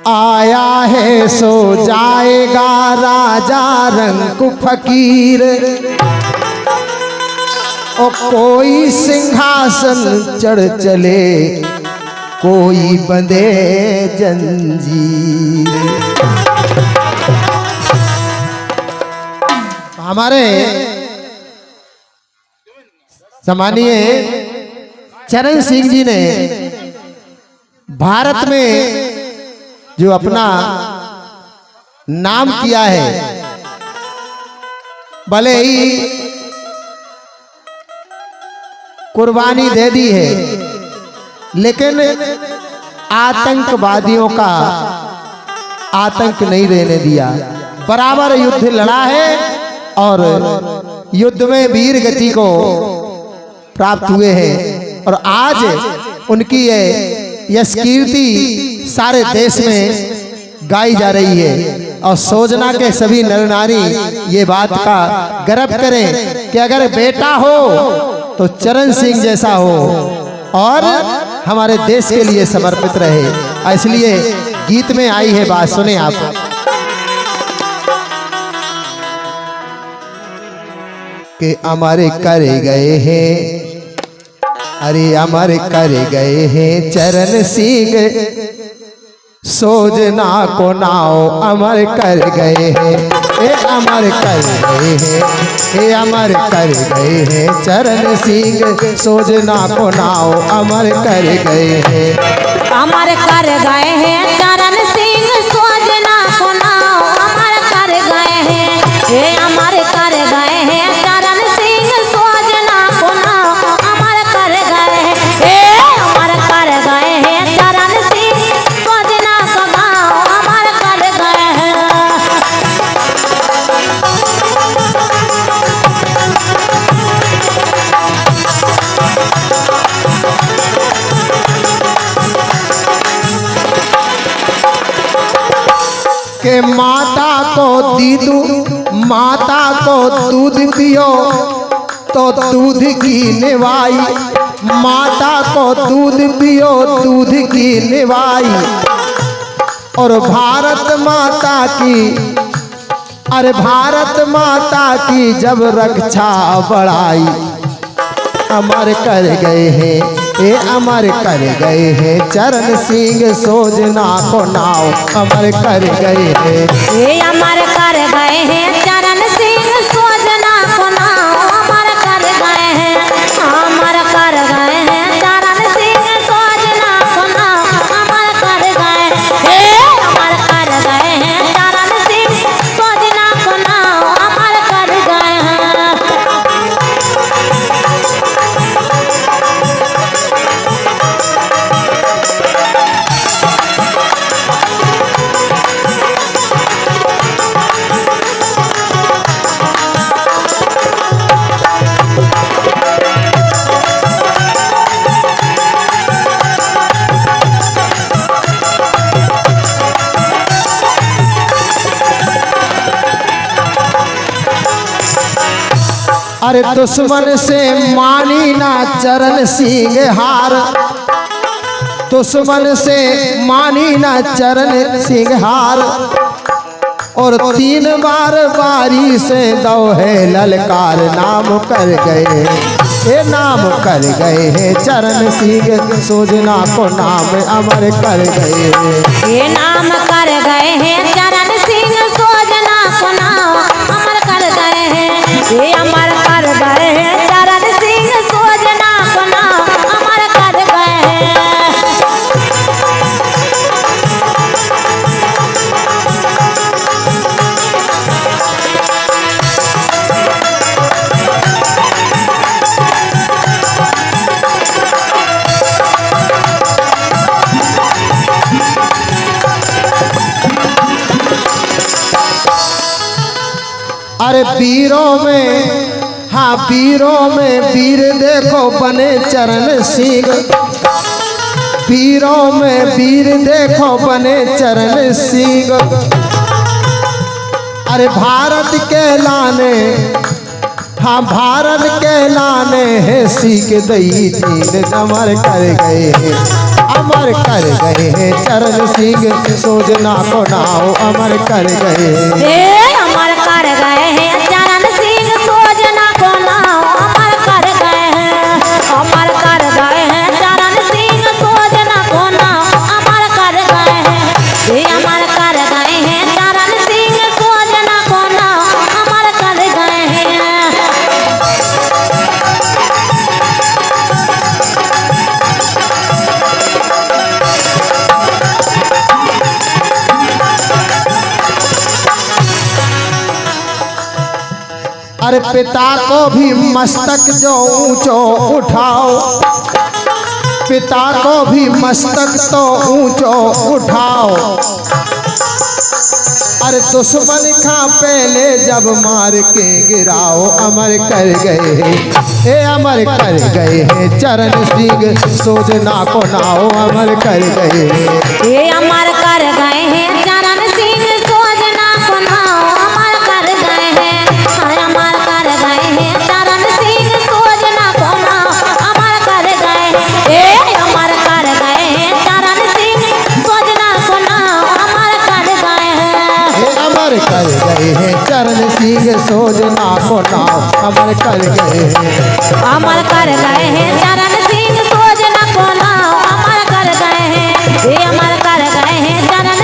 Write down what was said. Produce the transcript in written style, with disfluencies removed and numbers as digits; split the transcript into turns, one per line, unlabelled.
आया है सो जाएगा राजा रंग फकीर, ओ कोई सिंहासन चढ़ चले कोई बंधे जंजीर। हमारे सम्मानीय चरण सिंह जी ने भारत में जो अपना नाम किया है, भले ही कुर्बानी दे दी है, लेकिन आतंकवादियों का आतंक नहीं रहने दिया। बराबर युद्ध लड़ा है और युद्ध में वीर गति को प्राप्त हुए हैं। और आज उनकी यश कीर्ति सारे देश में गाई जा रही है। और सोजना के सभी नर नारी ये बात का गर्व करें कि अगर बेटा हो तो चरण सिंह जैसा हो और हमारे देश के लिए समर्पित रहे। इसलिए गीत में आई है बात, सुने आप। कि अमर कर गए हैं, अरे अमर कर गए हैं चरण सिंह, सोजना को नाव अमर कर गए हैं, ए अमर कर गए हैं, ए अमर कर गए हैं चरण सिंह, सोजना को नाव अमर कर गए हैं।
अमर कर गए हैं चरण सिंह, सोजना को नाव अमर कर गए हैं, ए अमर कर गए हैं चरण सिंह, सोजना को नाव अमर कर गए हैं, ए अमर कर गए हैं चरण सिंह, सोजना को नाव अमर कर गए हैं।
के माता को दीदू, माता को दूध पियो तो दूध की निवाई, माता को दूध पियो दूध की निवाई। और भारत माता की, अरे भारत माता की जब रक्षा बढ़ाई, अमर कर गए हैं, ए अमर कर गए हैं चरण सिंह, सोजना को नाव अमर कर गए हैं,
ए अमर कर गए हैं चरण सिंह, सोजना को नाव अमर कर गए हैं, अमर कर गए हैं चरण सिंह, सोजना को नाव अमर कर गए, ए अमर कर गए हैं चरण सिंह, सोजना को नाव अमर कर गए हैं।
अरे दुश्मन से मानी ना चरण सिंह हार, दुश्मन से मानी ना चरण सिंह हार। और 3 बार बारी से दो है ललकार, नाम कर गए, ये नाम कर गए हैं चरण सिंह, सोजना को नाम अमर कर गए,
ये नाम कर गए हैं चरण सिंह, सोजना को नाम अमर कर गए हैं, ये अमर कर गए हैं चरण सिंह, सोजना को नाम अमर कर गए हैं।
अरे वीरों में, हाँ वीरों में वीर देखो बने चरण सिंह, वीरों में वीर देखो बने चरण सिंह। अरे भारत के लाने, हाँ भारत के लाने हैं सीख दई जीन अमर कर गए हैं, अमर कर गए हैं चरण सिंह सोजना को नाव अमर कर गए हैं।
अमर कर गए हैं चरण सिंह सोजना को नाव अमर कर गए हैं, अमर कर गए हैं चरण सिंह सोजना को नाव अमर कर गए हैं। ये अमर कर गए हैं चरण सिंह सोजना को नाव अमर कर गए हैं।
अरे पिता को भी मस्तक जो ऊंचो उठाओ, पिता को भी मस्तक तो ऊंचो उठाओ। अरे दुश्मन खा पहले जब मार के गिराओ अमर कर गए हैं, ए अमर कर गए हैं चरण सिंह सोजना को नाव अमर कर गए हैं।
ये अमर कर गए हैं चरण सिंह सोजना को नाव अमर कर गए हैं, अमर कर गए हैं चरण सिंह सोजना को नाव अमर कर गए हैं। ए अमर कर गए हैं चरण सिंह सोजना को नाव अमर कर गए हैं।
ए अमर कर गए हैं चरण सिंह सोजना को नाव अमर कर गए हैं,
अमर कर गए हैं चरण सिंह सोजना को नाव अमर कर गए हैं। ये अमर कर गए हैं चरण